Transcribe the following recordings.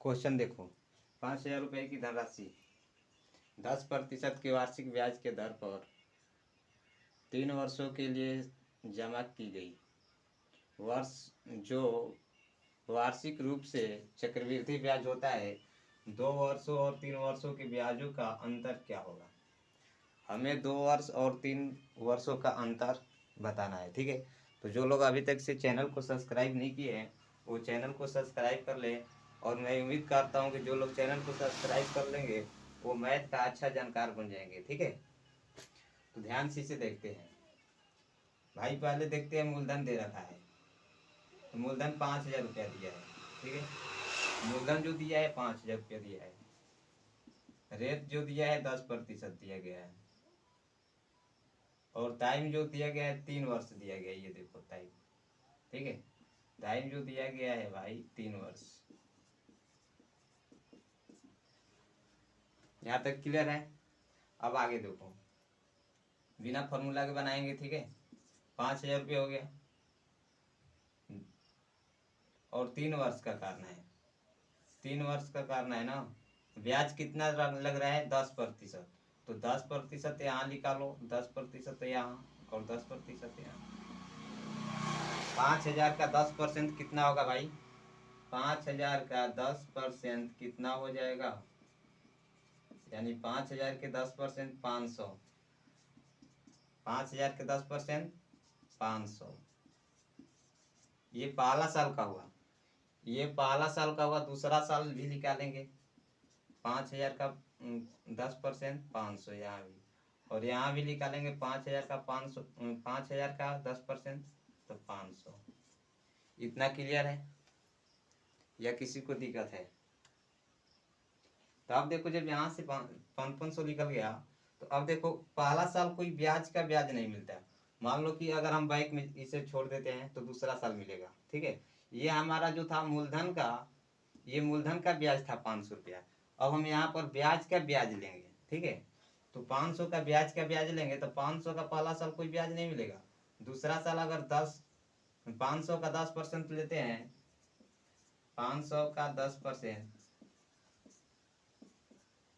Question देखो, 5,000 रुपये की धनराशि 10% के वार्षिक ब्याज के दर पर 3 वर्षों के लिए जमा की गई। वर्ष जो वार्षिक रूप से चक्रवृद्धि ब्याज होता है, 2 वर्षों और 3 वर्षों के ब्याजों का अंतर क्या होगा। हमें 2 वर्ष और 3 वर्षों का अंतर बताना है। ठीक है, तो जो लोग अभी तक से चैनल को सब्सक्राइब नहीं किए हैं वो चैनल को सब्सक्राइब कर लें। और मैं उम्मीद करता हूं कि जो लोग चैनल को सब्सक्राइब कर लेंगे वो मैथ का अच्छा जानकार बन जाएंगे। ठीक है, तो ध्यान से इसे देखते हैं भाई। पहले देखते हैं, मूलधन दे रखा है, तो मूलधन 5,000 रुपया दिया है। ठीक है, मूलधन जो दिया है 5,000 रुपया दिया है। रेट जो दिया है 10% दिया गया है। और टाइम जो दिया गया है 3 वर्ष दिया गया है। ये देखो टाइम, ठीक है, टाइम जो दिया गया है भाई 3 वर्ष। यहाँ तक क्लियर है। अब आगे देखो, बिना फॉर्मूला के बनाएंगे। ठीक है, 5,000 रुपये हो गया और 3 वर्ष का करना है। 3 वर्ष का करना है ना। ब्याज कितना लग रहा है 10%, तो 10% यहाँ निकालो, 10% यहाँ और 10% यहाँ। 5,000 का 10% कितना होगा भाई। 5,000 का 10% कितना हो जाएगा, यानी 5,000 के 10% 500। 5,000 के 10% 500। ये पहला साल का हुआ, ये पहला साल का हुआ। दूसरा साल भी निकालेंगे। 5,000 का 10% 500 यहाँ भी, और यहाँ भी निकालेंगे 5,000 का 500, 5,000 का 10% तो 500। इतना क्लियर है या किसी को दिक्कत है। तो अब देखो, जब यहाँ से 500 निकल गया तो अब देखो पहला साल कोई ब्याज का ब्याज नहीं मिलता। मान लो कि अगर हम बैंक में इसे छोड़ देते हैं तो दूसरा साल मिलेगा। ठीक है, ये हमारा जो था मूलधन का, ये मूलधन का ब्याज था 500 रुपया। अब हम यहाँ पर ब्याज का ब्याज लेंगे। ठीक है, तो 500 का ब्याज लेंगे तो 500 का पहला साल कोई ब्याज नहीं मिलेगा। दूसरा साल अगर 500 का 10% लेते हैं, 500 का 10%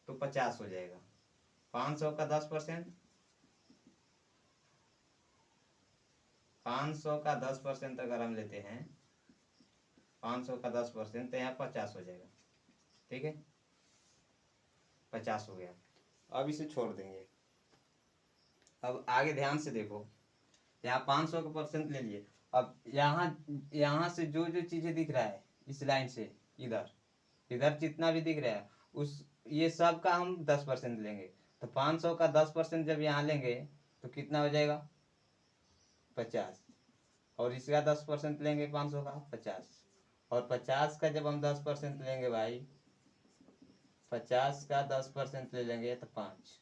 तो 50 हो जाएगा। 500 का 10%, 500 का 10% अगर हम लेते हैं, 500 का 10% तो यहाँ 50 हो जाएगा। ठीक है, 50 हो गया। अब इसे छोड़ देंगे। अब आगे ध्यान से देखो, यहाँ 500 का परसेंट ले लिए। अब यहाँ से जो जो चीजें दिख रहा है इस लाइन से इधर इधर जितना भी दिख रहा है उस ये सब का हम 10% लेंगे। तो 500 का 10% जब यहाँ लेंगे तो कितना हो जाएगा 50, और इसका 10% लेंगे 500 का 50, और 50 का जब हम 10% लेंगे भाई, 50 का 10% ले लेंगे तो 5।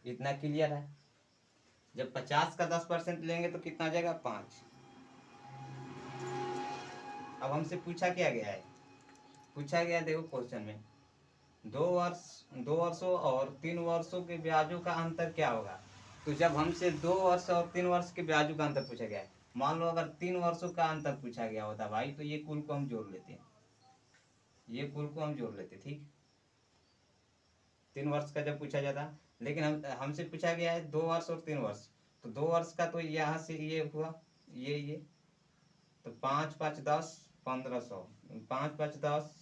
इतना क्लियर है। जब 50 का 10% लेंगे तो कितना आ जाएगा 5। अब हमसे पूछा क्या गया है, पूछा गया देखो क्वेश्चन में, 2 वर्षों और 3 वर्षों के ब्याजों का अंतर क्या होगा। तो जब हमसे 2 वर्ष और 3 वर्ष के ब्याजों का अंतर पूछा गया है, मान लो अगर 3 वर्षों का अंतर पूछा गया होता भाई, तो ये कुल को हम जोड़ लेते हैं, ये कुल को हम जोड़ लेते। ठीक, 3 वर्ष का जब पूछा जाता, लेकिन हमसे पूछा गया है 2 वर्ष और 3 वर्ष, तो 2 वर्ष का तो यहाँ से ये हुआ, ये तो 5 5 10 1500, 5 5 10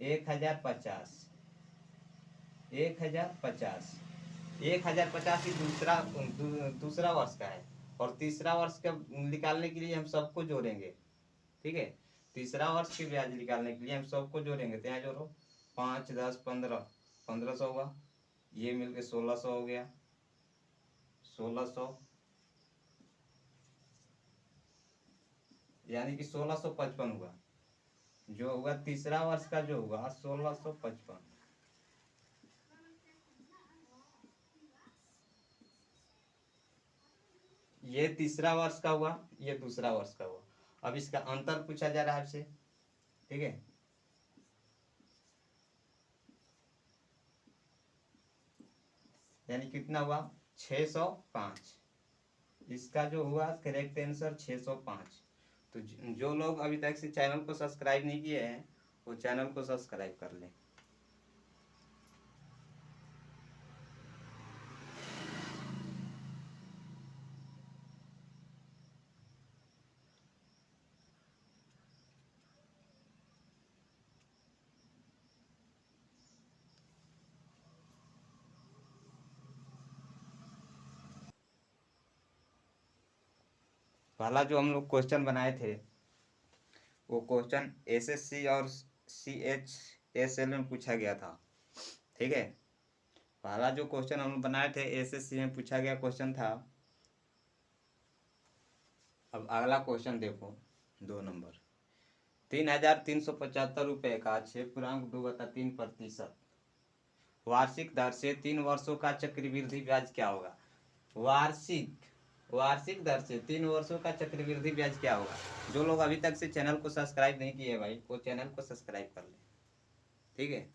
1,050, 1,050, 1,050 ही दूसरा वर्ष का है। और तीसरा वर्ष का निकालने के लिए हम सबको जोड़ेंगे। ठीक है, तीसरा वर्ष के ब्याज निकालने के लिए हम सबको जोड़ेंगे। तो यहाँ जोड़ो 5 10 15, 1500 हुआ, ये मिलके 1600 हो गया, 1600, यानी कि 1655 हुआ। जो हुआ तीसरा वर्ष का जो हुआ 1655। ये तीसरा वर्ष का हुआ, ये दूसरा वर्ष का हुआ। अब इसका अंतर पूछा जा रहा है आपसे। ठीक है, यानी कितना हुआ 605। इसका जो हुआ करेक्ट आंसर 605। तो जो लोग अभी तक से चैनल को सब्सक्राइब नहीं किए हैं वो चैनल को सब्सक्राइब कर लें। पहला जो हम लोग क्वेश्चन बनाए थे वो क्वेश्चन एसएससी और CHSL में पूछा गया था। ठीक है, पहला जो क्वेश्चन हम बनाए थे एसएससी में पूछा गया क्वेश्चन था। अब अगला क्वेश्चन देखो, 2 नंबर, 3,375 रुपये का 6.2/3% वार्षिक दर से 3 वर्षों का चक्रवृद्धि ब्याज क्या होगा। वार्षिक दर से 3 वर्षों का चक्रवृद्धि ब्याज क्या होगा। जो लोग अभी तक से चैनल को सब्सक्राइब नहीं किए भाई, वो चैनल को सब्सक्राइब कर ले। ठीक है,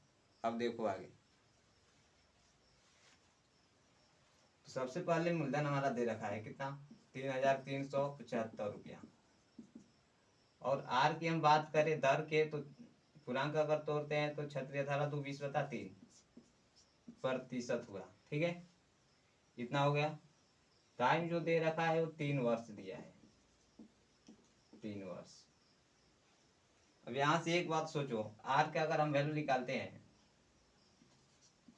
अब देखो आगे। तो सबसे पहले मूलधन हमारा दे रखा है कितना, 3,375 रुपया। और आर की हम बात करें दर के, तो पूर्णांक अगर तोड़ते हैं तो 36/20/3% हुआ। ठीक है, इतना हो गया। टाइम जो दे रखा है वो 3 वर्ष दिया है, 3 वर्ष। अब यहां से एक बात सोचो, आर का अगर हम वैल्यू निकालते हैं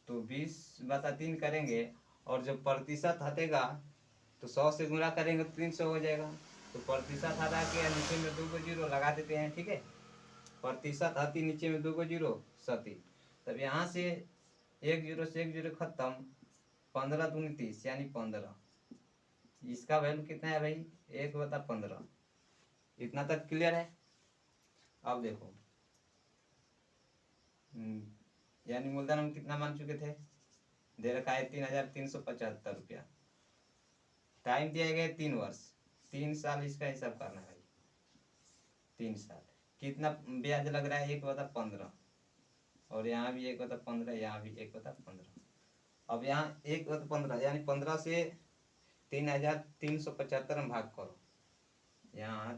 तो 20/3 करेंगे, और जब प्रतिशत हटेगा तो 100 से गुणा करेंगे तो 300 हो जाएगा। तो प्रतिशत हटा के नीचे में 2 जीरो लगा देते हैं। ठीक है, प्रतिशत हटी, नीचे में 2 जीरो सती। तब यहाँ से 1 जीरो से 1 जीरो खत्म, 15 दूनी 30 यानी 15। इसका वैल्यू कितना है भाई, 1/15। इतना तक क्लियर है। अब देखो, यानी मूलधन हम कितना मान चुके थे, दे रखा है 3,375 रुपया। टाइम दिया गया 3 वर्ष, 3 साल इसका हिसाब करना है भाई। 3 साल कितना ब्याज लग रहा है, 1/15। और यहाँ भी 1/15, यहाँ भी 1/15। अब यहाँ 1/15 यानी 15 से 3,375 में भाग करो। यहाँ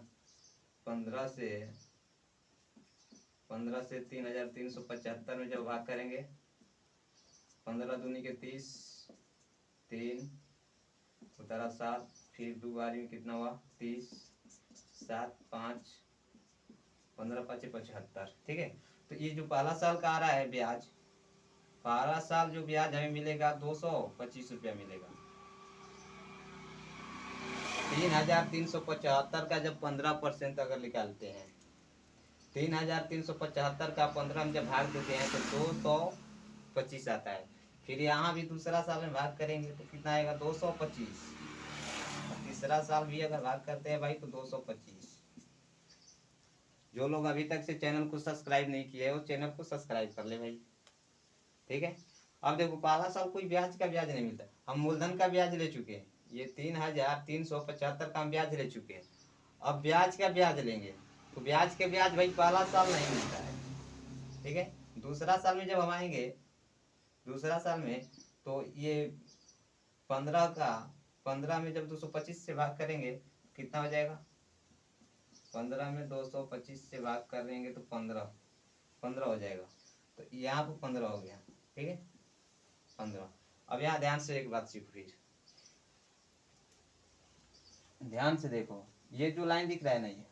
15 से 3,375 में जब भाग करेंगे, 15 दूनी के 30, 3 उतारा 7, फिर 2 बारी में कितना हुआ 30, 7 5 15 5 75। ठीक है, तो ये जो पहला साल का आ रहा है ब्याज, पहला साल जो ब्याज हमें मिलेगा 225 रुपया मिलेगा। 3,375 का जब 15% अगर निकालते हैं, 3,375 का 15 में जब भाग देते हैं तो 225 आता है। फिर यहाँ भी दूसरा साल में भाग करेंगे तो कितना आएगा, 225। तीसरा साल भी अगर भाग करते हैं भाई तो 225। जो लोग अभी तक से चैनल को सब्सक्राइब नहीं किए वो चैनल को सब्सक्राइब कर ले भाई। ठीक है, अब देखो पहला साल कोई ब्याज का ब्याज नहीं मिलता, हम मूलधन का ब्याज ले चुके हैं। ये 3,375 का हम ब्याज ले चुके हैं। अब ब्याज का ब्याज लेंगे तो ब्याज के ब्याज भाई पहला साल नहीं मिलता है। ठीक है, दूसरा साल में जब हम आएंगे, दूसरा साल में तो ये 15 में जब 225 से भाग करेंगे कितना हो जाएगा, 15 में 225 से भाग करेंगे तो 15 हो जाएगा। तो यहाँ पर 15 हो गया। ठीक है, 15। अब यहाँ ध्यान से एक बात सीखो, फिर ध्यान से देखो, ये जो लाइन दिख रहा है ना, ये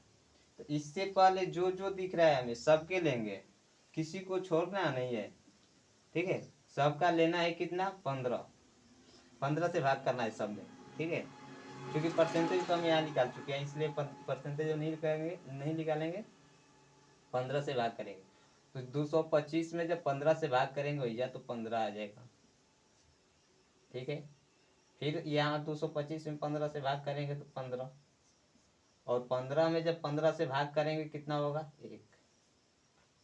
तो इससे पहले जो जो दिख रहा है हमें सबके लेंगे, किसी को छोड़ना नहीं है। ठीक है, सबका लेना है कितना, 15 से भाग करना है सब में। ठीक है, क्योंकि परसेंटेज तो हम यहाँ निकाल चुके हैं, इसलिए परसेंटेज नहीं निकालेंगे, 15 से भाग करेंगे। तो 225 में जब 15 से भाग करेंगे भैया तो 15 आ जाएगा। ठीक है, फिर यहाँ 225 में 15 से भाग करेंगे तो 15, और 15 में जब 15 से भाग करेंगे कितना होगा, 1।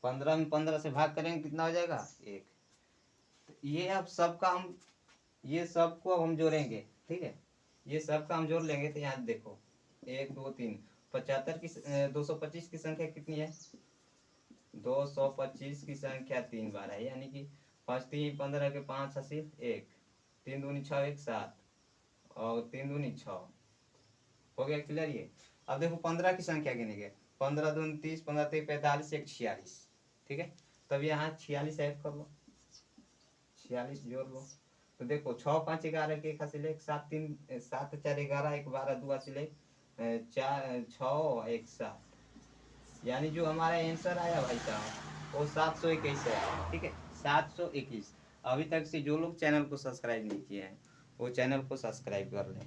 15 में 15 से भाग करेंगे कितना हो जाएगा, 1। तो ये अब सबका हम, ये सबको हम जोड़ेंगे। ठीक है, ये सबका हम जोड़ लेंगे तो यहाँ देखो 1 2 3 75 की 225 की संख्या कितनी है, 225 की संख्या 3 बार है, यानी कि 5 3 15 के 5 हासिल 1, 3 दूनी 6 1 7, और 3 दूनी 6 हो गया। क्लियर। ये अब देखो 15 की संख्या गिनेंगे, 15 दूनी 30, 15 3 45, 1 46। ठीक है। तब यहाँ 46 ऐड कर लो, 46 जोड़ लो। तो देखो 6 5 11 के एक हासिल 7 3 7 4 11 1 12 2 हासिल 4 6 1 7, यानी जो हमारा आंसर आया भाई साहब वो 721 है। ठीक है, 721। अभी तक से जो लोग चैनल को सब्सक्राइब नहीं किए हैं वो चैनल को सब्सक्राइब कर लें।